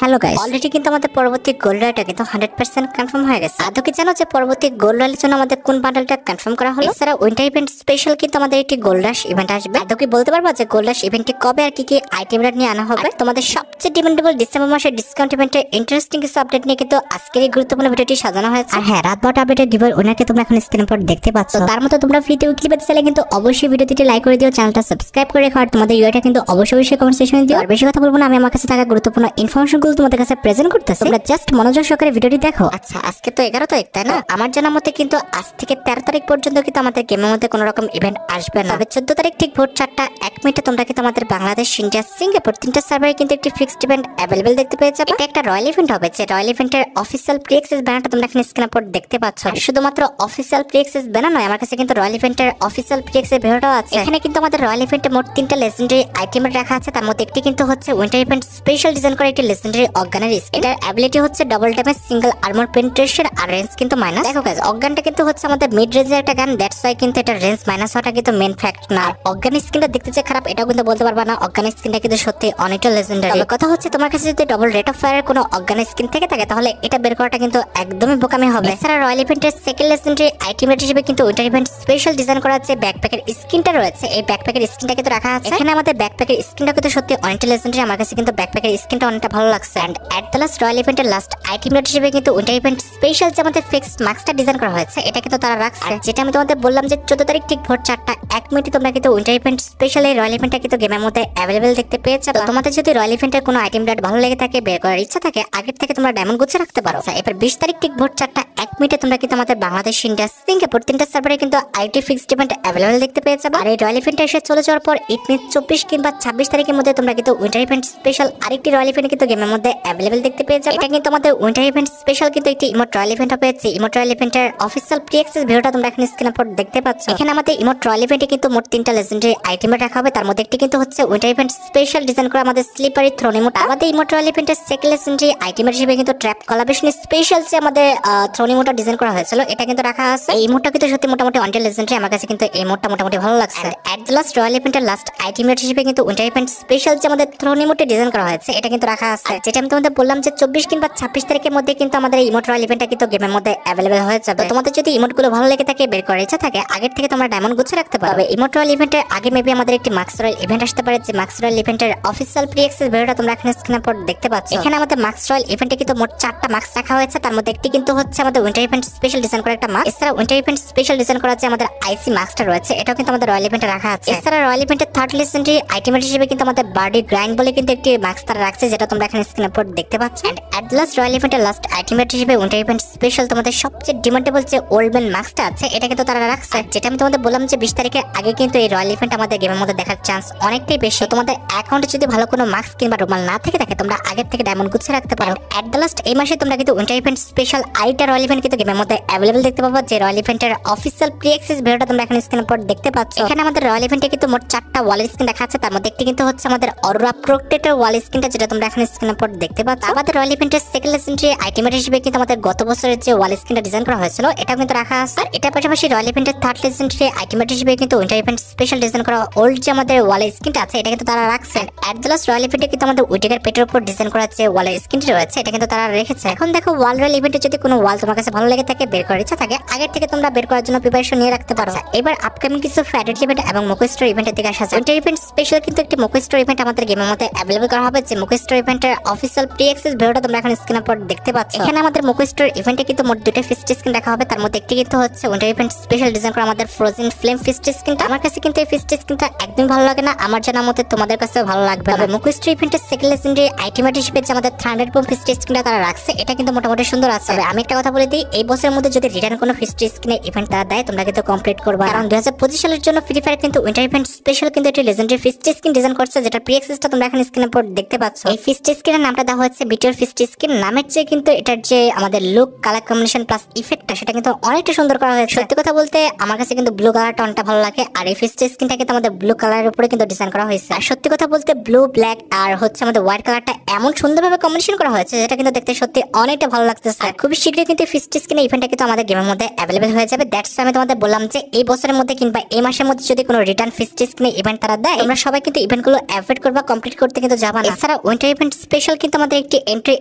Hello guys, already কিন্তু আমাদের পরবর্তী গোল্ড রয়্যালটা কিন্তু 100% কনফার্ম হয়ে গেছে। আদৌ কি জানো যে পরবর্তী গোল্ড রয়্যালের জন্য আমাদের কোন বান্ডেলটা কনফার্ম করা হলো? এছাড়া উইন্টার ইভেন্ট স্পেশাল কিন্তু আমাদের একটি গোল্ড রাশ ইভেন্ট আসবে। আদৌ কি বলতে পারবা যে গোল্ড রাশ ইভেন্টটি কবে আর কি কি আইটেম নিয়ে আনা হবে? তোমাদের সবচেয়ে ডিমান্ডেবল ডিসেম্বর মাসের ডিসকাউন্ট ইভেন্টে ইন্টারেস্টিং কিছু আপডেট নিয়ে কিন্তু আজকের এই গুরুত্বপূর্ণ ভিডিওটি সাজানো হয়েছে। আর হ্যাঁ, রাত 12টা আপডেটের ডিভার ওনাকে তোমরা এখন স্ক্রিনের পর দেখতে পাচ্ছ। তার মতো তোমরা ফ্রিতে উইকলি পেতে চাইলে কিন্তু অবশ্যই ভিডিওটিতে লাইক করে দিও, চ্যানেলটা সাবস্ক্রাইব করে রেখো। আর তোমাদের ইউআইটা কিন্তু অবশ্যই কমেন্ট সেকশনে দিও। আর বেশি কথা বলবো না, আমি আমার কাছে থাকা গুরুত্বপূর্ণ ইনফরমেশনগুলো তোমাদের কাছে প্রেজেন্ট করতেছি। তোমরা জাস্ট মনোযোগ সহকারে ভিডিওটি দেখো। আচ্ছা, আজকে তো 11 তারিখ, তাই না? আমার জানা মতে কিন্তু আজ থেকে 13 তারিখ পর্যন্ত কিন্তু আমাদের গেমের মধ্যে কোনো রকম ইভেন্ট আসবে না। তবে 14 তারিখ ঠিক ভোর 4টা 1 মিনিটে তোমরা কিন্তু আমাদের বাংলাদেশ, ইন্ডিয়া, সিঙ্গাপুর তিনটা সার্ভারে কিন্তু একটি ফিক্সড ইভেন্ট অ্যাভেলেবল দেখতে পেয়ে যাবে। এটা একটা রয়্যাল ইভেন্ট হবে, যে রয়্যাল ইভেন্টের অফিসিয়াল প্রি অ্যাক্সেস ব্যানারটা তোমরা এখানে স্ক্রিনের পর দেখতে পাচ্ছ। শুধুমাত্র অফিসিয়াল প্রি অ্যাক্সেস ব্যানার নয়, আমার কাছে কিন্তু রয়্যাল ইভেন্টের অফিসিয়াল প্রি অ্যাক্সেস ভিডিওটাও আছে। এখানে কিন্তু আমাদের রয়্যাল ইভেন্টে মোট 3টা লেজেন্ডারি আইটেম রাখা আছে। তার মধ্যে একটি কিন্তু হচ্ছে উইন্টার ইভেন্ট স্পেশাল ডিজাইন করা একটি লেজেন্ডারি অজ্ঞানের স্কিন। এটার অ্যাবিলিটি হচ্ছে double damage, single armour penetration, আর রেঞ্জ কিন্তু মাইনাস। দেখো গাইস, অজ্ঞানটা কিন্তু হচ্ছে আমাদের মিড রেঞ্জের একটা গান, দ্যাটস ওয়াই কিন্তু এটা রেঞ্জ মাইনাস হওয়াটা কিন্তু মেইন ফ্যাক্ট না। অজ্ঞান স্কিনটা দেখতে যে খারাপ এটাও কিন্তু বলতে পারবা না। অজ্ঞান স্কিনটা কিন্তু সত্যি অনেকটা লেজেন্ডারি। তবে কথা হচ্ছে তোমার কাছে যদি ডাবল রেট অফ ফায়ারের কোনো অজ্ঞান স্কিন থেকে থাকে তাহলে এটা বের করাটা কিন্তু একদমই বোকামি হবে। এছাড়া রয়্যাল ইভেন্টের সেকেন্ড লেজেন্ডারি আইটেম হিসেবে কিন্তু উইন্টার ইভেন্ট স্পেশাল ডিজাইন করা আছে ব্যাকপ্যাকের স্কিনটা রয়েছে। এই ব্যাকপ্যাকের স্কিনটা কিন্তু রাখা আছে। এখানে আমাদের ব্যাকপ্যাকের স্কিনটা কিন্তু সত্যি অনেকটা লেজেন্ডারি। আমার কাছে কিন্তু ব্যাকপ্যাকের স্কিনটা অনেকটা ভালো লাগছে। And at the last royal ইভেন্টের লাস্ট আইটেম হিসেবে কিন্তু উইন্টার ইভেন্ট স্পেশাল যে আমাদের ফিক্সড মাস্কটা ডিজাইন করা হয়েছে এটা কিন্তু তারা রাখছে। যেটা আমি তোমাদের বললাম যে 14 তারিখ ঠিক ভোর 4টা 1 মিনিটে তোমরা কিন্তু উইন্টার ইভেন্ট স্পেশাল এই রয়্যাল ইভেন্টটা কিন্তু গেমের মধ্যে অ্যাভেলেবল দেখতে পেয়েছো। তো তোমাদের যদি রয়্যাল ইভেন্টের কোনো আইটেম রেট ভালো লেগে থাকে, বের করার ইচ্ছা থাকে, আগের থেকে তোমরা ডায়মন্ড গুছিয়ে রাখতে পারো। এবার 20 তারিখ ঠিক ভোর 4টা 1 মিনিটে তোমরা কিন্তু আমাদের বাংলাদেশ, ইন্ডিয়া, সিঙ্গাপুর তিনটা সার্ভারে কিন্তু আইটি ফিক্সড ইভেন্ট অ্যাভেলেবল দেখতে পেয়ে যাবে। আর এই রয়্যাল ইভেন্টটা এসে চলে যাওয়ার পর ইট মিনস 24 কিংবা 26 তারিখের মধ্যে তোমরা কিন্তু উইন্টার ইভেন্ট স্পেশাল আরেকটি রয়্যাল ইভেন্ট কিন্তু গেমের মধ্যে অ্যাভেলেবল দেখতে পেয়ে যাবে। এটা কিন্তু আমাদের উইন্টার ইভেন্ট স্পেশাল কিন্তু একটি ইমোট রয়্যাল ইভেন্ট হবে। ইমোট রয়্যাল ইভেন্টের অফিসিয়াল প্রি অ্যাক্সেস ভিডিওটা তোমরা এখানে স্ক্রিনের উপর দেখতে পাচ্ছ। এখানে আমাদের ইমোট রয়্যাল ইভেন্টে কিন্তু মোট 3টা লেজেন্ডারি আইটেম রাখা হবে। তার মধ্যে একটি কিন্তু হচ্ছে উইন্টার ইভেন্ট স্পেশাল ডিজাইন করা আমাদের স্লিপারি থ্রোন ইমোট। আমাদের ইমোট রয়্যাল ইভেন্টের সেকেন্ড লেজেন্ডারি আইটেম হিসেবে কিন্তু ট্র্যাপ কোলাবরেশন স্পেশাল যে আমাদের থ্রোন ইমোটটা ডিজাইন করা হয়েছিল এটা কিন্তু রাখা আছে। এই ইমোটটা কিন্তু সত্যি মোটামুটি অনেক লেজেন্ডারি। আমার কাছে কিন্তু এই ইমোটটা মোটামুটি ভালো লাগছে। এট দ্য লাস্ট রয়্যাল ইভেন্টের লাস্ট আইটেম হিসেবে কিন্তু উইন্টার ইভেন্ট স্পেশাল যে আমাদের থ্রোন ইমোটে ডিজাইন করা হয়েছে এটা কিন্তু রাখা আছে। যেটা আমি তোমাদের বললাম যে 24 কিংবা 26 তারিখের মধ্যে কিন্তু আমাদের ইমোট রয়্যাল ইভেন্টটা কিন্তু গেমের মধ্যে অ্যাভেলেবল হয়ে যাবে। তোমাদের যদি ইমোটগুলো ভালো লেগে থাকে, বের করার ইচ্ছা থাকে, আগের থেকে তোমরা ডায়মন্ড গুছিয়ে রাখতে পারবে। ইমোট রয়্যাল ইভেন্টের আগে মেবি আমাদের একটি মাক্স রয়্যাল ইভেন্ট আসতে পারে। যে মাক্স রয়্যাল ইভেন্টের অফিসিয়াল প্রি অ্যাক্সেস ভিডিওটা তোমরা এখানে স্ক্রিনের পর দেখতে পাচ্ছ। এখানে আমাদের মাক্স রয়্যাল ইভেন্টে কিন্তু মোট 4টা মাক্স রাখা হয়েছে। তার মধ্যে একটি কিন্তু হচ্ছে আমাদের উইন্টার ইভেন্ট স্পেশাল ডিজাইন করা একটা মাক্স। এছাড়া উইন্টার ইভেন্ট স্পেশাল ডিজাইন করা যে আমাদের আইসি মাক্সটা রয়েছে এটাও কিন্তু আমাদের রয়্যাল ইভেন্টে রাখা আছে। এছাড়া রয়্যাল ইভেন্টের থার্ড লেজেন্ডারি আইটেম হিসেবে কিন্তু আমাদের বার্ডি গ্রাইন্ড বলে কিন্তু একটি মাক্স তারা রাখছে, যেটা তোমরা এখানে স্ক্রিনের পর দেখতে পাচ্ছ। And at the last royal ইভেন্টের লাস্ট আইটেম হিসেবে উইন্টার ইভেন্ট স্পেশাল তোমাদের সবচেয়ে ডিমান্ডেবল যে ওল্ড ম্যান মাস্কটা আছে এটা কিন্তু তারা রাখছে। যেটা আমি তোমাদের বললাম যে 20 তারিখের আগে কিন্তু এই রয়্যাল ইভেন্ট আমাদের গেমের মধ্যে দেখার চান্স অনেকটাই বেশি। তোমাদের অ্যাকাউন্টে যদি ভালো কোনো মাস্ক কিংবা রুমাল না থেকে থাকে তোমরা আগের থেকে ডায়মন্ড গুছিয়ে রাখতে পারো। এট দ্য লাস্ট এই মাসে তোমরা কিন্তু উইন্টার ইভেন্ট স্পেশাল আইটা রয়্যাল ইভেন্ট কিন্তু গেমের মধ্যে অ্যাভেলেবল দেখতে পাবো। যে রয়্যাল ইভেন্টের অফিসিয়াল প্রি অ্যাক্সেস ভিডিওটা তোমরা এখানে স্ক্রিনের পর দেখতে পাচ্ছ। এখানে আমাদের রয়্যাল ইভেন্টে কিন্তু মোট 4টা ওয়াল স্কিন দেখা আছে। তার মধ্যে একটি কিন্তু হচ্ছে আমাদের অরোরা প্রোটেক্টর ওয়াল স্কিনটা, যেটা তোমরা এখানে স্ক্রিনের পর দেখতে পাচ্ছ। আমাদের রয়্যাল ইভেন্টের সেকেন্ড লেজেন্ডারি আইটেম হিসেবে কিন্তু আমাদের গত বছরের যে ওয়াল স্কিনটা ডিজাইন করা হয়েছিল এটা কিন্তু রাখা আছে। আর এটার পাশাপাশি রয়্যাল ইভেন্টের থার্ড লেজেন্ডারি আইটেম হিসেবে কিন্তু উইন্টার ইভেন্ট স্পেশাল ডিজাইন করা ওল্ড যে আমাদের ওয়াল স্কিনটা আছে এটা কিন্তু তারা রাখছে। এট দ্য লাস্ট রয়্যাল ইভেন্টে কিন্তু আমাদের উইটেকের পেটের উপর ডিজাইন করা যে ওয়াল স্কিনটি রয়েছে এটা কিন্তু তারা রেখেছে। এখন দেখো, ওয়াল রয়্যাল ইভেন্টে যদি কোনো ওয়াল তোমার কাছে ভালো লেগে থাকে, বের করার ইচ্ছা থাকে, আগের থেকে তোমরা বের করার জন্য প্রিপারেশন নিয়ে রাখতে পারো। এবার আপকামিং কিছু ফ্যাডেট ইভেন্ট এবং মোকো স্টোর ইভেন্টের দিকে আসা যায়। উইন্টার ইভেন্ট স্পেশাল কিন্তু একটি মোকো স্টোর ইভেন্ট আমাদের গেমের মধ্যে অ্যাভেলেবল করা হবে। যে মোকো স্টোর ইভেন্টের অফিসিয়াল প্রি অ্যাক্সেস ভিডিওটা তোমরা এখানে স্ক্রিনের পর দেখতে পাচ্ছ। এখানে আমাদের মোকো স্টোর ইভেন্টে কিন্তু মোট 2টা ফিস্ট স্কিন রাখা হবে। তার মধ্যে একটি কিন্তু হচ্ছে উইন্টার ইভেন্ট স্পেশাল ডিজাইন করা আমাদের ফ্রোজেন ফ্লেম ফিস্ট স্কিনটা। আমার কাছে কিন্তু এই ফিস্ট স্কিনটা একদমই ভালো লাগে না। আমার জানা মতে তোমাদের কাছেও ভালো লাগবে। তবে মোকো স্টোর ইভেন্টের সেকেন্ড লেজেন্ডারি আইটেম হিসেবে যে আমাদের 300 বোম ফিস্ট স্কিনটা তারা রাখছে এটা কিন্তু মোটামুটি সুন্দর আছে। তবে আমি একটা কথা বলে দিই, এই বছরের মধ্যে যদি রিটার্ন কোনো ফিস্ট স্কিনের ইভেন্ট তারা দেয় তোমরা কিন্তু কমপ্লিট করবা। কারণ 2025 সালের জন্য ফ্রি ফায়ার কিন্তু উইন্টার ইভেন্ট স্পেশাল কিন্তু একটি লেজেন্ডারি ফিস্ট স্কিন ডিজাইন করছে, যেটা প্রি অ্যাক্সেসটা তোমরা এখানে স্ক্রিনের উপর দেখতে পাচ্ছ। এই ফিস্ট স্কিনের নামটা দেওয়া হচ্ছে বিটিওর ফিস্ট স্কিন। নামের চেয়ে কিন্তু এটার যে আমাদের লুক, কালার কম্বিনেশন প্লাস ইফেক্টটা সেটা কিন্তু অনেকটা সুন্দর করা হয়েছে। সত্যি কথা বলতে আমার কাছে কিন্তু ব্লু কালারটা অনেকটা ভালো লাগে। আর এই ফিস্ট স্কিনটা কিন্তু আমাদের ব্লু কালারের উপরে কিন্তু ডিজাইন করা হয়েছে। আর সত্যি কথা বলতে ব্লু, ব্ল্যাক আর হচ্ছে আমাদের হোয়াইট কালারটা এমন সুন্দরভাবে কম্বিনেশন করা হয়েছে যেটা কিন্তু দেখতে সত্যি অনেকটা ভালো লাগতেছে। আর খুবই শীঘ্রই কিন্তু ফিস্ট স্কিনের ইভেন্টটা কিন্তু আমাদের গেমের মধ্যে অ্যাভেলেবল হয়ে যাবে। দ্যাটস আমি তোমাদের বললাম যে এই বছরের মধ্যে কিংবা এই মাসের মধ্যে যদি কোনো রিটার্ন ফিস্ট স্কিনের ইভেন্ট তারা দেয়, তোমরা সবাই কিন্তু ইভেন্টগুলো অ্যাভয়েড করবা, কমপ্লিট করতে কিন্তু যাবা না। এছাড়া উইন্টার ইভেন্ট স্পেশাল স্পেশাল কিন্তু আমাদের একটি এন্ট্রি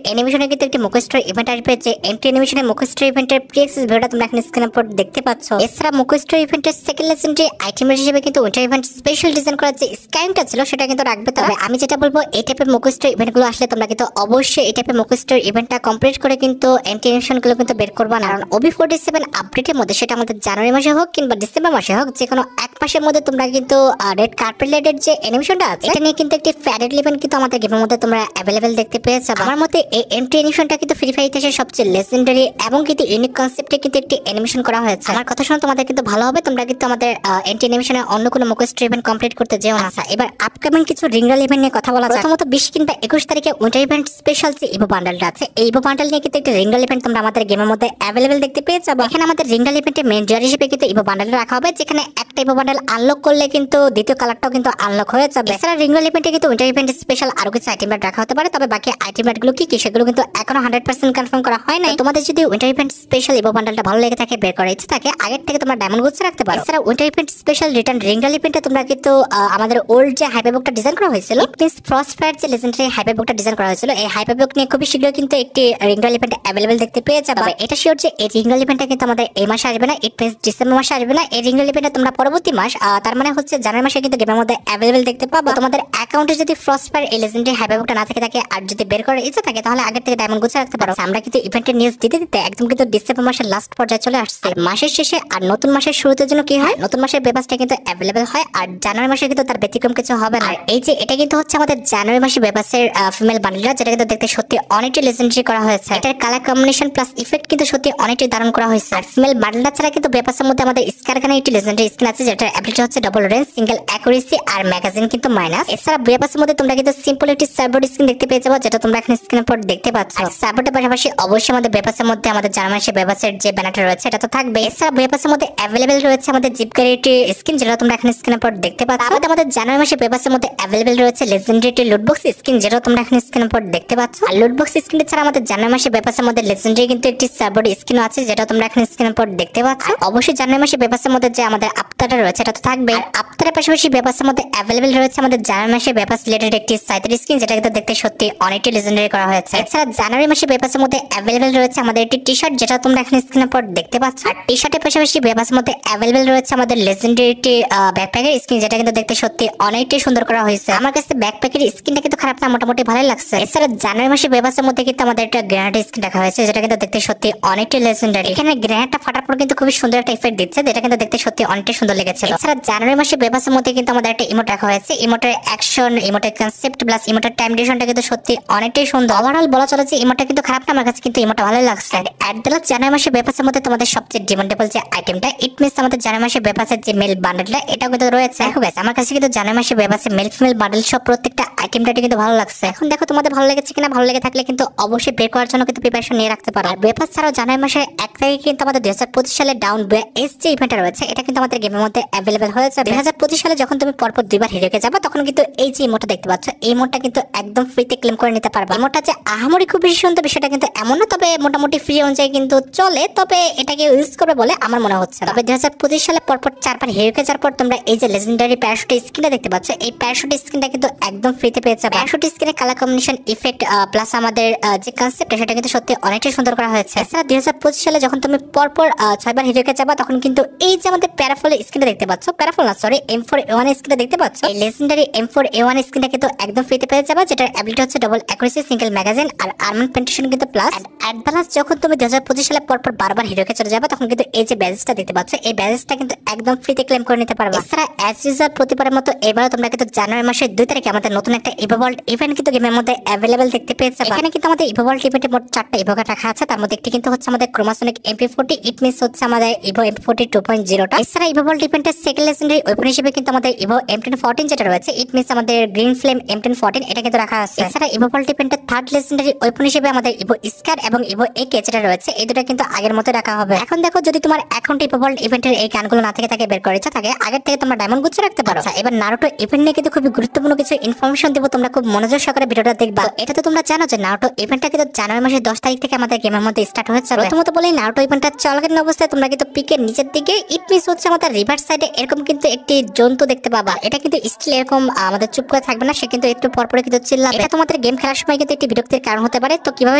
অ্যানিমেশনে কিন্তু একটি মুখ স্টোর ইভেন্ট আসবে, যে এন্ট্রি অ্যানিমেশনের মুখ স্টোর ইভেন্টের প্রি অ্যাক্সেস ভিডিওটা তোমরা এখন স্ক্রিনের উপর দেখতে পাচ্ছ। এছাড়া মুখ স্টোর ইভেন্টের সেকেন্ড লেজেন্ডারি আইটেম হিসেবে কিন্তু উইন্টার ইভেন্ট স্পেশাল ডিজাইন করার যে স্কাইনটা ছিল সেটা কিন্তু রাখবে। তবে আমি যেটা বলবো, এই টাইপের মুখ স্টোর ইভেন্ট গুলো আসলে তোমরা কিন্তু অবশ্যই এই টাইপের মুখ স্টোর ইভেন্টটা কমপ্লিট করে কিন্তু এন্ট্রি অ্যানিমেশন গুলো কিন্তু বের করবা না, কারণ OB47 আপডেটের মধ্যে সেটা আমাদের জানুয়ারি মাসে হোক কিংবা ডিসেম্বর মাসে হোক, যে কোনো এক মাসের মধ্যে তোমরা কিন্তু রেড কার্পেট লাইটের যে অ্যানিমেশনটা আছে এটা নিয়ে কিন্তু একটি ফ্যাডেড ইভেন্ট কিন্তু আমাদের গেমের মধ্যে তোমরা অ্যাভেলেবেল দেখতে পেয়ে যাবে। আমার মতে এই এন্ট্রি অ্যানিমেশনটা কিন্তু ফ্রি ফায়ার ইতিহাসের সবচেয়ে লেজেন্ডারি এবং কিন্তু ইউনিক কনসেপ্টে কিন্তু একটি অ্যানিমেশন করা হয়েছে। আমার কথা শুনে তোমাদের কিন্তু ভালো হবে, তোমরা কিন্তু আমাদের এন্ট্রি অ্যানিমেশনে অন্য কোনো মুখ স্টোর ইভেন্ট কমপ্লিট করতে যেও না। এবার আপকামিং কিছু রিঙ্গল ইভেন্ট নিয়ে কথা বলা যায়। প্রথমত 20 কিংবা 21 তারিখে উইন্টার ইভেন্ট স্পেশাল যে ইভো বান্ডেলটা আছে, এই ইভো বান্ডেল নিয়ে কিন্তু একটা রিঙ্গল ইভেন্ট তোমরা আমাদের গেমের মধ্যে অ্যাভেলেবেল দেখতে পেয়ে যাবে। এখানে আমাদের রিঙ্গল ইভেন্টের মেইন ড্রয়ার হিসেবে কিন্তু ইভো বান্ডেল রাখা হবে, যেখানে একটা ইভো বান্ডেল আনলক করলে কিন্তু দ্বিতীয় কালারটাও কিন্তু আনলক হয়ে যাবে। এছাড়া রিঙ্গল ইভেন্টে কিন্তু উইন্টার ইভেন্ট স্পেশাল আরো কিছু আইটেম রাখা হতে পারে, তবে বাকি আইটেম গুলো কি কি সেগুলো কিন্তু এখনো 100% কনফার্ম করা হয় নাই। তোমাদের যদি উইন্টার ইভেন্ট স্পেশাল ইভো বান্ডেলটা ভালো লেগে থাকে, বের করার ইচ্ছা থাকে, আগের থেকে তোমরা ডায়মন্ড গুচ্ছে রাখতে পারো। এছাড়া উইন্টার ইভেন্ট স্পেশাল রিটার্ন রিঙ্গল ইভেন্টে তোমরা কিন্তু আমাদের ওল্ড যে হাইপারবুকটা ডিজাইন করা হয়েছিল, মিন্স ফ্রস্টফায়ার যে লেজেন্ডারি হাইপারবুকটা ডিজাইন করা হয়েছিল, এই হাইপারবুক নিয়ে খুবই শীঘ্রই কিন্তু একটি রিঙ্গল ইভেন্ট অ্যাভেলেবেল দেখতে পেয়ে যাবে। এটা শিওর যে এই রিঙ্গল ইভেন্টটা কিন্তু আমাদের এই মাসে আসবে না, ইট মিন্স ডিসেম্বর মাসে আসবে না। এই রিঙ্গল ইভেন্টটা তোমরা পরবর্তী মাস, তার মানে হচ্ছে জানুয়ারি মাসে কিন্তু গেমের মধ্যে অ্যাভেলেবেল দেখতে পাবো। তোমাদের অ্যাকাউন্টে যদি ফ্রস্টফায়ার এই লেজেন্ডারি হাইপারবুকটা না থাকে আর যদি বের করার ইচ্ছা থাকে, তাহলে আগের থেকে ডায়মন্ড গুছে রাখতে পারো। আমরা কিন্তু ইভেন্টের নিউজ দিতে দিতে একদম কিন্তু ডিসেম্বর মাসের লাস্ট পর্যায়ে চলে আসছে। মাসের শেষে আর নতুন মাসের শুরুতে জন্য কি হয়, নতুন মাসের বেবাসটা কিন্তু অ্যাভেলেবেল হয়, আর জানুয়ারি মাসে কিন্তু তার ব্যতিক্রম কিছু হবে না। এই যে এটা কিন্তু হচ্ছে আমাদের জানুয়ারি মাসে বেবাসের ফিমেল বান্ডেলটা, যেটা কিন্তু দেখতে সত্যি অনেকটি লেজেন্ডারি করা হয়েছে। এটার কালার কম্বিনেশন প্লাস ইফেক্ট কিন্তু সত্যি অনেকটি দারুণ করা হয়েছে। আর ফিমেল বান্ডেলটা ছাড়া কিন্তু বেবাসের মধ্যে আমাদের স্কার গানের একটি লেজেন্ডারি স্কিন আছে, যেটার অ্যাবিলিটি হচ্ছে ডাবল রেঞ্জ, সিঙ্গেল অ্যাকুরেসি আর ম্যাগাজিন কিন্তু মাইনাস। এছাড়া বেবাসের মধ্যে তোমরা কিন্তু সিম্পল একটি সার্ভোড স্কিন দেখতে পেয়ে যাবে, যেটা তোমরা এখন স্ক্রিনের উপর দেখতে পাচ্ছ। সার্ভোডের পাশাপাশি অবশ্যই আমাদের বেবাসের মধ্যে আমাদের জানুয়ারি মাসে বেবাসের যে ব্যানারটা রয়েছে এটা তো থাকবে। এছাড়া বেবাসের মধ্যে অ্যাভেলেবেল রয়েছে আমাদের জিপগারিটি স্কিন, যেটা তোমরা এখন স্ক্রিনের উপর দেখতে পাচ্ছ। আমাদের জানুয়ারি মাসে বেবাসের মধ্যে অ্যাভেলেবেল রয়েছে লেজেন্ডারি লুটবক্স স্কিন, যেটা তোমরা এখন স্ক্রিনের উপর দেখতে পাচ্ছ। আর লুটবক্স স্কিন ছাড়া আমাদের জানুয়ারি মাসে বেবাসের মধ্যে লেজেন্ডারি কিন্তু একটি সার্ভোড স্কিন আছে, যেটা তোমরা এখন স্ক্রিনের উপর দেখতে পাচ্ছ। অবশ্যই জানুয়ারি মাসে বেবাসের মধ্যে যে আমাদের আফতারটা রয়েছে এটা তো থাকবে। আফতারের পাশাপাশি বেবাসের মধ্যে অ্যাভেলেবেল রয়েছে আমাদের জানুয়ারি মাসে বেবাস রিলেটেড একটি সাইথের স্কিন, যেটা কিন্তু দেখতে সত্যি অনেকটি লেজেন্ডারি করা হয়েছে। এছাড়া জানুয়ারি মাসে বেবাসের মধ্যে অ্যাভেলেবেল রয়েছে আমাদের একটি টি শার্ট, যেটা তোমরা এখন স্ক্রিনের উপর দেখতে পাচ্ছ। আর টি শার্টের পাশাপাশি বেবাসের মধ্যে অ্যাভেলেবেল রয়েছে আমাদের লেজেন্ডারি একটি ব্যাকপ্যাকের স্কিন, যেটা কিন্তু দেখতে সত্যি অনেকটাই সুন্দর করা হয়েছে। আমার কাছে ব্যাকপ্যাকের স্কিনটা কিন্তু খারাপ না, মোটামুটি ভালোই লাগছে। এছাড়া জানুয়ারি মাসে বেবাসের মধ্যে কিন্তু আমাদের একটা গ্রেনেড স্কিন রাখা হয়েছে, যেটা কিন্তু দেখতে সত্যি অনেকটাই লেজেন্ডারি। এখানে গ্রেনেডটা ফাটার পর কিন্তু খুবই সুন্দর একটা ইফেক্ট দিচ্ছে, যেটা কিন্তু দেখতে সত্যি অনেকটাই সুন্দর লেগেছিল। এছাড়া জানুয়ারি মাসে বেবাসের মধ্যে কিন্তু আমাদের একটা ইমোট রাখা হয়েছে, ইমোটের অ্যাকশন, ইমোটের কনসেপ্ট প্লাস ইমোটের টাইম ডিউরেশনটা কিন্তু সত্যি অনেকটাই সুন্দর। ওভারঅল বলা চলে যে ইমোটটা কিন্তু খারাপ না, আমার কাছে কিন্তু ইমোটটা ভালোই লাগছে। এট দ্য লাস্ট জানুয়ারি মাসে বেবাসের মধ্যে তোমাদের সবচেয়ে ডিমান্ডেবল যে আইটেমটা, ইট মিন্স আমাদের জানুয়ারি মাসে বেবাসের যে মেল বান্ডেলটা, এটাও কিন্তু রয়েছে। দেখো গাইস, আমার কাছে কিন্তু জানুয়ারি মাসে বেবাসের মেল ফিমেল বান্ডেল সব প্রত্যেকটা আইটেমটা কিন্তু ভালো লাগছে। এখন দেখো তোমাদের ভালো লেগেছে কিনা, ভালো লেগে থাকলে কিন্তু অবশ্যই বের করার জন্য কিন্তু প্রিপারেশন নিয়ে রাখতে পারো। আর বেবাস ছাড়াও জানুয়ারি মাসে 1 তারিখে কিন্তু আমাদের 2025 সালে ডাউন এস যে ইভেন্টটা রয়েছে, এটা কিন্তু আমাদের গেমের মধ্যে অ্যাভেলেবেল হয়েছে। 2025 সালে যখন তুমি পরপর 2 বার হিরোকে যাবে, তখন কিন্তু এই যে ইমোটটা দেখতে পাচ্ছ, এই ইমোটটা কিন্তু একদম ফ্রিতে ক্লেম করে নিতে পারবে। ইমোটটা যে আহামরি খুব বেশি সুন্দর বিষয়টা কিন্তু এমন না, তবে মোটামুটি ফ্রি অনুযায়ী কিন্তু চলে, তবে এটাকে ইউজ করবে বলে আমার মনে হচ্ছে। তবে 2025 সালে পরপর 4 বার হিরোকে যাওয়ার পর তোমরা এই যে লেজেন্ডারি প্যারাশুট স্কিনটা দেখতে পাচ্ছ, এই প্যারাশুট স্কিনটা কিন্তু একদম ফ্রিতে পেয়ে যাবে। প্যারাশুট স্কিনের কালার কম্বিনেশন ইফেক্ট প্লাস আমাদের যে কনসেপ্ট, সেটা কিন্তু সত্যি অনেকটাই সুন্দর করা হয়েছে। এছাড়া 2025 সালে যখন তুমি পরপর 6 বার হিরোকে যাবা, তখন কিন্তু এই যে আমাদের প্যারাফল স্কিনটা দেখতে পাচ্ছ, প্যারাফল না সরি M4A1 স্কিনটা দেখতে পাচ্ছ, এই লেজেন্ডারি M4A1 স্কিনটা কিন্তু একদম ফ্রিতে পেয়ে যাবে, যেটার অ্যাবিলিটি হচ্ছে ডাবল অ্যাকুরেসি, সিঙ্গেল ম্যাগাজিন আর আর্মার পেন্টেশন কিন্তু প্লাস। এট দ্য লাস্ট যখন তুমি 2025 সালে পরপর বারবার হিরোকে চলে যাবে, তখন কিন্তু এই যে ব্যাজেসটা দেখতে পাচ্ছ, এই ব্যাজেসটা কিন্তু একদম ফ্রিতে ক্লেম করে নিতে পারবে। এছাড়া অ্যাজ ইউজুয়াল প্রতিবারের মতো এবারে তোমরা কিন্তু জানুয়ারি মাসের 2 তারিখে আমাদের নতুন একটা ইভোভল্ট ইভেন্ট কিন্তু গেমের মধ্যে অ্যাভেলেবেল দেখতে পেয়ে যাবে। এখানে কিন্তু আমাদের ইভোভল্ট ইভেন্টে মোট 4টা ইভোকার্ড রাখা আছে, তার মধ্যে একটি কিন্তু হচ্ছে আমাদের ক্রোমাসনিক MP40, ইট মিন্স হচ্ছে আমাদের ইভো MP40 2.0টা। এছাড়া ইভোভল্ট ইভেন্টের সেকেন্ড লেজেন্ডারি ওয়েপন হিসেবে কিন্তু আমাদের ইভো M1014 যেটা রয়েছে, ইট মিন্স আমাদের গ্রিন ফ্লেম M1014, এটা কিন্তু রাখা আছে। এছাড়া ইভোভল্ট ইভেন্টের থার্ড লেজেন্ডারি ওয়েপন হিসেবে আমাদের ইভো স্কার এবং ইভো AK যেটা রয়েছে, এই দুটো কিন্তু আগের মতো রাখা হবে। এখন দেখো, যদি তোমার অ্যাকাউন্টে ইভোভল্ট ইভেন্টের এই গানগুলো না থেকে বের করে ইচ্ছা থাকে, আগের থেকে তোমরা ডায়মন্ড গুচ্ছে রাখতে পারো। এবার নারুটো ইভেন্ট নিয়ে কিন্তু খুবই গুরুত্বপূর্ণ কিছু ইনফরমেশন দেবো, তোমরা খুব মনোযোগ সহকারে ভিডিওটা দেখবা। এটা তো তোমরা জানো যে নারুটো ইভেন্টটা কিন্তু জানুয়ারি মাসের 10 তারিখ থেকে আমাদের গেমের মধ্যে স্টার্ট হয়েছে। প্রথমত বলি, নারুটো ইভেন্টটা চলাকালীন অবস্থায় তোমরা কিন্তু পিকের নিচের দিকে ইট মিন্স হচ্ছে আমাদের রিভার সাইডে এরকম কিন্তু একটি জন্তু দেখতে পাবা। এটা কিন্তু স্টিল এরকম আমাদের চুপ করে থাকবে না, সে কিন্তু একটু পরপরে কিন্তু চিল্লাবে। এটা তোমাদের আমাদের গেম খেলার সময় কিন্তু একটি বিরক্তির কারণ হতে পারে। তো কিভাবে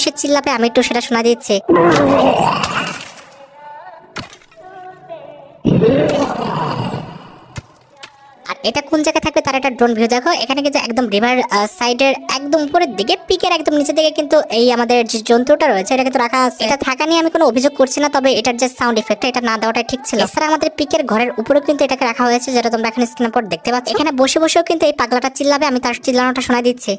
সে চিল্লাবে আমি একটু সেটা শোনা দিচ্ছি। আর এটা কোন জায়গায় থাকবে তার একটা ড্রোন ভিউ দেখো। এখানে কিন্তু একদম রিভার সাইডের একদম উপরের দিকে, পিকের একদম নিচের দিকে কিন্তু এই আমাদের যে যন্ত্রটা রয়েছে এটা কিন্তু রাখা আছে। এটা থাকা নিয়ে আমি কোনো অভিযোগ করছি না, তবে এটার যে সাউন্ড ইফেক্ট এটা না দেওয়াটাই ঠিক ছিল। এছাড়া আমাদের পিকের ঘরের উপরেও কিন্তু এটাকে রাখা হয়েছে, যেটা তোমরা এখন স্ক্রিনের উপর দেখতে পাচ্ছ। এখানে বসে বসেও কিন্তু এই পাগলাটা চিল্লাবে, আমি তার চিল্লানোটা শোনা দিচ্ছি।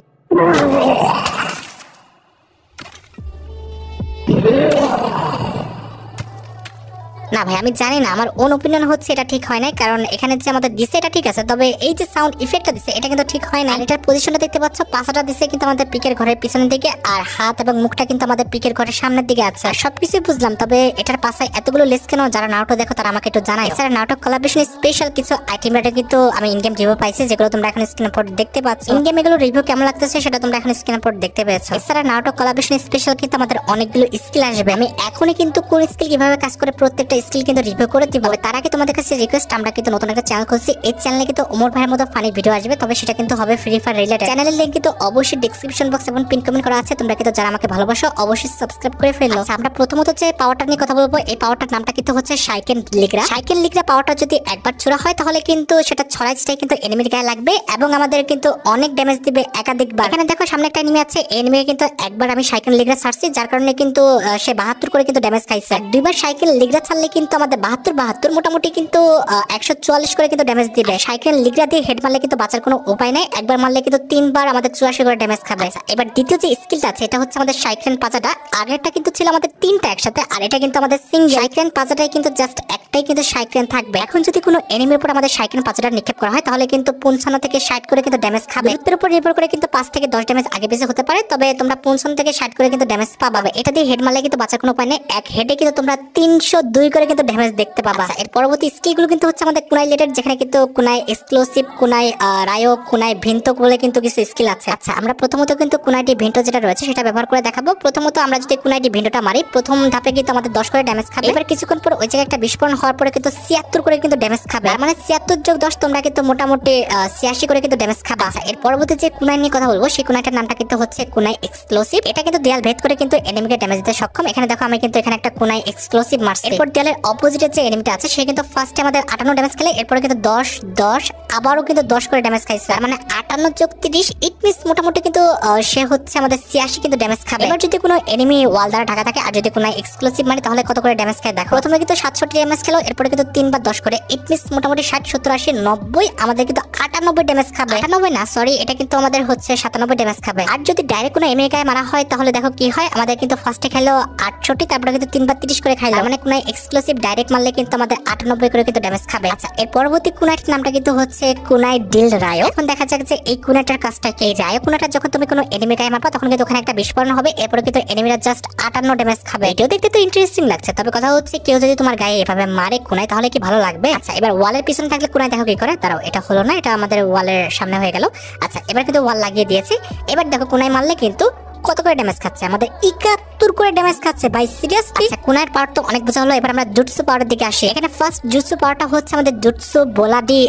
না ভাই আমি জানি না, আমার ওন ওপিনিয়ন হচ্ছে এটা ঠিক হয় না, কারণ এখানে যে আমাদের দিছে এটা ঠিক আছে, তবে এই যে সাউন্ড ইফেক্টটা দিছে এটা কিন্তু ঠিক হয় না। এটার পজিশনটা দেখতে পাচ্ছ, পাছাটা দিছে কিন্তু আমাদের পিকের ঘরের পিছনের দিকে, আর হাত এবং মুখটা কিন্তু আমাদের পিকের ঘরের সামনের দিকে আছে। সবকিছু বুঝলাম, তবে এটার পাশায় এতগুলো লেস কেন? যারা নাটক দেখো তারা আমাকে একটু জানায়। এছাড়া নাটক কোলাবোরেশন স্পেশাল কিছু আইটেম এটা কিন্তু আমি ইন গেম রিভিউ পাইছি, যেগুলো তোমরা এখন স্ক্রিনের উপর দেখতে পাচ্ছ। ইন গেম এগুলো রিভিউ কেমন লাগতেছে সেটা তোমরা এখন স্ক্রিনের উপর দেখতে পেয়েছো। এছাড়া নাটক কোলাবোরেশন স্পেশাল কিন্তু আমাদের অনেকগুলো স্কিল আসবে। আমি এখনই কিন্তু কোন স্কিল কিভাবে কাজ করে প্রত্যেকটা স্কিল কিন্তু রিভিউ করে দিব। তার আগে তোমাদের কাছে রিকোয়েস্ট, আমরা কিন্তু নতুন একটা চ্যানেল খুলছি, এই চ্যানেলে কিন্তু ওমর ভাইয়ের মতো ফানি ভিডিও আসবে, তবে সেটা কিন্তু হবে ফ্রি ফায়ার রিলেটেড। চ্যানেলের লিংক কিন্তু অবশ্যই ডেসক্রিপশন বক্স এবং পিন কমেন্ট করা আছে। তোমরা কিন্তু যারা আমাকে ভালোবাসো অবশ্যই সাবস্ক্রাইব করে ফেলো। আমরা প্রথমত যে পাওয়ারটা নিয়ে কথা বলবো, এই পাওয়ারটার নামটা কিন্তু হচ্ছে শাইকেন লিগ্রা। শাইকেন লিগ্রা পাওয়ারটা যদি একবার ছোড়া হয় তাহলে কিন্তু সেটা ছড়াই ছিটাই কিন্তু এনিমির গায়ে লাগবে এবং আমাদের কিন্তু অনেক ড্যামেজ দিবে একাধিকবার। এখানে দেখো সামনে একটা এনিমি আছে, এনিমি কিন্তু একবার আমি শাইকেন লিগ্রা ছাড়ছি, যার কারণে কিন্তু সে 72 করে কিন্তু ড্যামেজ খাইছে। দুইবার শাইকেন লিগ্রা ছাড়লে কিন্তু আমাদের 72 মোটামুটি কিন্তু 144 করে কিন্তু ড্যামেজ দিবে। শাইকেন লিগ্রা দিয়ে হেড মারলে কিন্তু বাঁচার কোনো উপায় নাই, একবার মারলে কিন্তু 3 বার আমাদের 84 করে ড্যামেজ খাবে। এবার দ্বিতীয় যে স্কিলটা আছে এটা হচ্ছে আমাদের শাইকেন পাজাটা। আগেরটা কিন্তু ছিল আমাদের 3টা একসাথে, আর এটা কিন্তু আমাদের সিঙ্গেল। শাইকেন পাজাটাই কিন্তু জাস্ট একটাই কিন্তু শাইকেন থাকবে। এখন যদি কোনো এনিমির উপর আমাদের শাইকেন পাজাটা নিক্ষেপ করা হয় তাহলে কিন্তু 55 থেকে 60 করে কিন্তু ড্যামেজ খাবে। এর উপর নির্ভর করে কিন্তু 5 থেকে 10 ড্যামেজ আগে পিছে হতে পারে, তবে তোমরা 55 থেকে 60 করে কিন্তু ড্যামেজ পাবে। এটা দিয়ে হেড মারলে কিন্তু বাঁচার কোনো উপায় নেই, এক হেডে কিন্তু তোমরা 302 করে কিন্তু ড্যামেজ দেখতে পাবা। এর পরবর্তী স্কিলগুলো কিন্তু হচ্ছে আমাদের কুনাই রিলেটেড, যেখানে কিন্তু কুনাই এক্সক্লুসিভ, কুনাই রায়ো, কুনাই ভিন্টো বলে কিন্তু কিছু স্কিল আছে। আচ্ছা আমরা প্রথমত কিন্তু কুনাইটি ভিন্টো যেটা রয়েছে সেটা ব্যবহার করে দেখাবো। প্রথমত আমরা যদি কুনাইটি ভিন্টোটা মারি, প্রথম ধাপে কিন্তু আমাদের 10 করে ড্যামেজ খাবে। এবার কিছুক্ষণ পর ওই জায়গায় একটা বিস্ফোরণ হওয়ার পরে কিন্তু 76 করে কিন্তু ড্যামেজ খাবে, মানে 76 যোগ 10 তোমরা কিন্তু মোটামুটি 86 করে কিন্তু ড্যামেজ খাবে। আচ্ছা এর পরবর্তী যে কুনাই নিয়ে কথা বলবো, সেই কুনাইটার নামটা কিন্তু হচ্ছে কুনাই এক্সক্লুসিভ। এটা কিন্তু দেয়াল ভেদ করে কিন্তু এনিমিকে ড্যামেজ দিতে সক্ষম। এখানে দেখো আমি কিন্তু এখানে একটা কুনাই এক্সক্লুসিভ মারছি। এরপর দেয়ালের অপোজিটে যে এনিমিটা আছে সে কিন্তু ফার্স্টে আমাদের 58 ড্যামেজ খেলে, এরপরে কিন্তু 10 10 আবারও কিন্তু 10 করে ড্যামেজ খাইছে, মানে 58 যোগ 30 ইট মিন্স মোটামুটি কিন্তু সে হচ্ছে আমাদের 86 কিন্তু ড্যামেজ খাবে। এবার যদি কোনো এনিমি ওয়াল দ্বারা ঢাকা থাকে আর যদি কোনো এক্সক্লুসিভ মানে তাহলে কত করে ড্যামেজ খায় দেখো। প্রথমে কিন্তু 67 ড্যামেজ খেলো, এরপরে কিন্তু 3 বার 10 করে, ইট মিন্স মোটামুটি 60 70 80 90 আমাদের কিন্তু 98 ড্যামেজ খাবে। 98 না সরি, এটা কিন্তু আমাদের হচ্ছে 97 ড্যামেজ খাবে। আর যদি ডাইরেক্ট কোনো এনিমি গায়ে মারা হয় তাহলে দেখো কি হয়, আমাদের কিন্তু ফার্স্টে খেলো 68, তারপরে কিন্তু 3 বার 30 করে খাইলো, মানে কোনো এক্সক্লুসিভ ডাইরেক্ট মারলে কিন্তু আমাদের 98 করে কিন্তু ড্যামেজ খাবে। আচ্ছা এর পরবর্তী কুনাইটির নামটা কিন্তু হচ্ছে কুনাই ডিল রায়ো। এখন দেখা যাক যে এই কুনাইটার কাজটা কি। রায়ো কুনাইটা যখন তুমি কোনো এনিমি গায়ে মারবা তখন কিন্তু ওখানে একটা বিস্ফোরণ হবে, এরপরে কিন্তু এনিমিরা জাস্ট 58 ড্যামেজ খাবে। এটাও দেখতে তো ইন্টারেস্টিং লাগছে, তবে কথা হচ্ছে কেউ যদি তোমার গায়ে এভাবে মারে কুনাই তাহলে কি ভালো লাগবে? আচ্ছা এবার ওয়ালের পিছনে থাকলে কুনাই দেখো কি করে, দাঁড়াও এটা হলো না, এটা আমাদের ওয়ালের সামনে হয়ে গেল। আচ্ছা এবার কিন্তু ওয়াল লাগিয়ে দিয়েছি, এবার দেখো কুনাই মারলে কিন্তু কত করে ড্যামেজ খাচ্ছে, আমাদের 71 করে ড্যামেজ খাচ্ছে ভাই, সিরিয়াসলি। আচ্ছা কুনাইয়ের পাওয়ার তো অনেক বোঝা হলো, এবার আমরা জুটসু পাওয়ারের দিকে আসি। এখানে ফার্স্ট জুটসু পাওয়ারটা হচ্ছে আমাদের জুটসু বোলাডি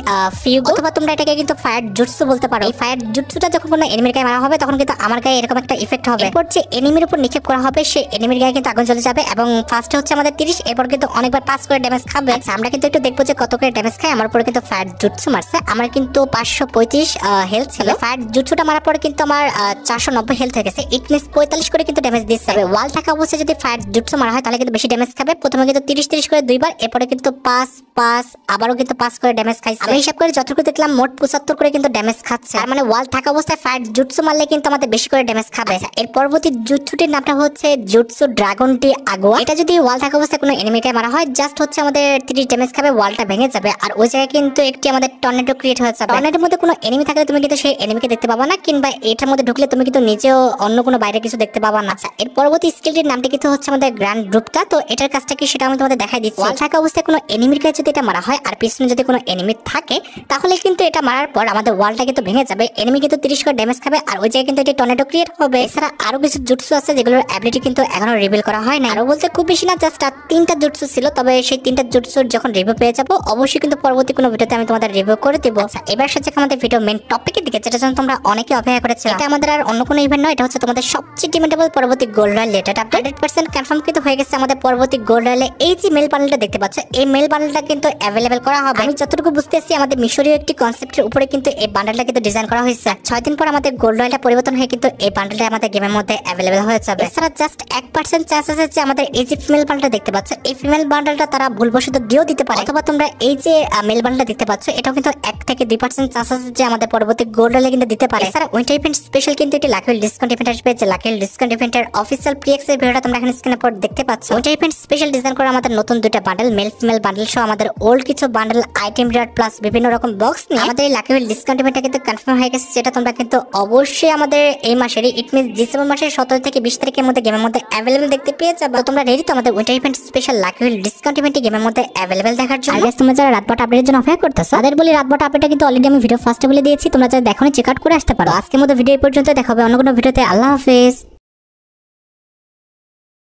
ফিউগো, অথবা তোমরা এটাকে কিন্তু ফায়ার জুটসু বলতে পারো। এই ফায়ার জুটসুটা যখন কোনো এনিমির গায়ে মারা হবে তখন কিন্তু আমার গায়ে এরকম একটা ইফেক্ট হবে, এরপর যে এনিমির উপর নিক্ষেপ করা হবে সেই এনিমির গায়ে কিন্তু আগুন জ্বলে যাবে এবং ফার্স্টে হচ্ছে আমাদের 30, এরপর কিন্তু অনেকবার 5 করে ড্যামেজ খাবে। আচ্ছা আমরা কিন্তু একটু দেখবো যে কত করে ড্যামেজ খায়। আমার উপরে কিন্তু ফায়ার জুটসু মারছে, আমার কিন্তু 535 হেলথ ছিল। ফায়ার জুটসুটা মারার পরে কিন্তু আমার 490 হেলথ হয়ে গেছে, ইট মিন্স 45 করে কিন্তু ড্যামেজ দিচ্ছে। ওয়াল থাকা অবস্থায় যদি ফায়ার জুটসু মারা হয় তাহলে কিন্তু বেশি ড্যামেজ খাবে। প্রথমে কিন্তু 30 করে দুইবার, এরপরে কিন্তু 5 5 আবারও কিন্তু 5 করে ড্যামেজ খাইছে। আমি হিসাব করে যতটুকু দেখলাম মোট 75 করে কিন্তু ড্যামেজ খাচ্ছে, আর মানে ওয়াল থাকা অবস্থায় ফায়ার জুটসু মারলে কিন্তু আমাদের বেশি করে ড্যামেজ খাবে। এর পরবর্তী জুটসুটির নামটা হচ্ছে জুটসু ড্রাগন টি আগুয়া। এটা যদি ওয়াল থাকা অবস্থায় কোনো এনিমিকে মারা হয় জাস্ট হচ্ছে আমাদের 30 ড্যামেজ খাবে, ওয়ালটা ভেঙে যাবে, আর ওই জায়গায় কিন্তু একটি আমাদের টর্নেডো ক্রিয়েট হয়ে যাবে। টর্নেডোর মধ্যে কোনো এনিমি থাকলে তুমি কিন্তু সেই এনিমিকে দেখতে পাবা না, কিংবা এটার মধ্যে ঢুকলে তুমি কিন্তু নিজেও অন্য কোনো বাইরে কিছু দেখতে পাবা না। এর পরবর্তী স্কিলটির নামটি কিন্তু হচ্ছে আমাদের গ্র্যান্ড গ্রুপটা। তো এটার কাজটা কি সেটা আমি তোমাদের দেখাই দিচ্ছি। ওয়াল থাকা অবস্থায় কোনো এনিমির কাছে যদি এটা মারা হয় আর পিছনে যদি কোনো এনিমি থাকে তাহলে কিন্তু এটা মারার পর আমাদের ওয়ালটা কিন্তু ভেঙে যাবে, এনিমি কিন্তু 30 করে ড্যামেজ খাবে আর ওই জায়গায় কিন্তু এটি টর্নেডো ক্রিয়েট হবে। এছাড়া আরো কিছু জুটসু আছে যেগুলোর অ্যাবিলিটি কিন্তু এখনো রিভিল করা হয় না। আরো বলতে খুব বেশি না, জাস্ট 3টা জুটসু ছিল, তবে সেই 3টা জুটসুর যখন রিভিউ পেয়ে যাবো অবশ্যই কিন্তু পরবর্তী কোনো ভিডিওতে আমি তোমাদের রিভিউ করে দেব। আচ্ছা, এবার সাথে আমাদের ভিডিও মেইন টপিকের দিকে, যেটা জন্য তোমরা অনেকে অপেক্ষা করেছো। এটা আমাদের আর অন্য কোনো ইভেন্ট নয়, এটা হচ্ছে তোমাদের সবচেয়ে ডিমান্ডেবল পরবর্তী গোল্ড রয়্যাল লেটেড আপডেট। 100% কনফার্ম কিন্তু হয়ে গেছে আমাদের পরবর্তী গোল্ড রয়্যালে এই যে মেল বান্ডেলটা দেখতে পাচ্ছ, এই মেল বান্ডেলটা কিন্তু অ্যাভেলেবল করা হবে। আমি যতটুকু বুঝতেছি আমাদের মিশরীয় একটি কনসেপ্টের উপরে কিন্তু এই বান্ডেলটা কিন্তু ডিজাইন করা হয়েছে। 6 দিন পর আমাদের গোল্ড রয়্যালটা পরিবর্তন হয়ে কিন্তু এই বান্ডেলটা আমাদের গেমের মধ্যে অ্যাভেলেবল হয়ে যাবে। এছাড়া জাস্ট 1% চান্স আছে যে আমাদের এই যে ফিমেল বান্ডেলটা দেখতে পাচ্ছ, এই ফিমেল বান্ডেলটা তারা ভুলবশত দিয়েও দিতে পারে, অথবা তোমরা এই যে মেল বান্ডেলটা দেখতে পাচ্ছ এটাও কিন্তু 1 থেকে 2% চান্স আছে যে আমাদের পরবর্তী গোল্ড রয়্যালে কিন্তু দিতে পারে। এছাড়া উইন্টার ইভেন্ট স্পেশাল কিন্তু এটি লাকি ডিসকাউন্ট ইভেন্ট আসবে, যে লাকি ডিসকাউন্ট ইভেন্টের অফিসিয়াল প্রিএক্স এর ভিডিওটা তোমরা এখানে স্ক্রিনে পর দেখতে পাচ্ছ। উইন্টার ইভেন্ট স্পেশাল ডিজাইন করা আমাদের নতুন দুটো বান্ডেল, মেল ফিমেল বান্ডেল সহ আমাদের ওল্ড কিছু বান্ডেল, আইটেম রিওয়ার্ড প্লাস বিভিন্ন রকম বক্স নিয়ে আমাদের এই লাকি ডিসকাউন্ট ইভেন্টটা কিন্তু কনফার্ম হয়ে গেছে, যেটা তোমরা কিন্তু অবশ্যই আমাদের এই মাসেরই, ইট মিন্স ডিসেম্বর মাসের 17 থেকে 20 তারিখের মধ্যে গেমের মধ্যে অ্যাভেলেবল দেখতে পেয়ে যাবে। তো তোমরা রেডি তো আমাদের winter event special lucky discount event গেমের মধ্যে অ্যাভেলেবল দেখার জন্য? আর তোমরা যারা রাতবাট আপডেটের জন্য অপেক্ষা করতেছো তাদের বলি রাতবাট আপডেটটা কিন্তু অলরেডি আমি ভিডিও ফার্স্টে বলে দিয়েছি, তোমরা যারা দেখোনি চেক আউট করে আসতে পারো। আজকের মতো ভিডিও এই পর্যন্ত, দেখা হবে অন্য কোনো ভিডিওতে। আল্লাহ হাফেজ।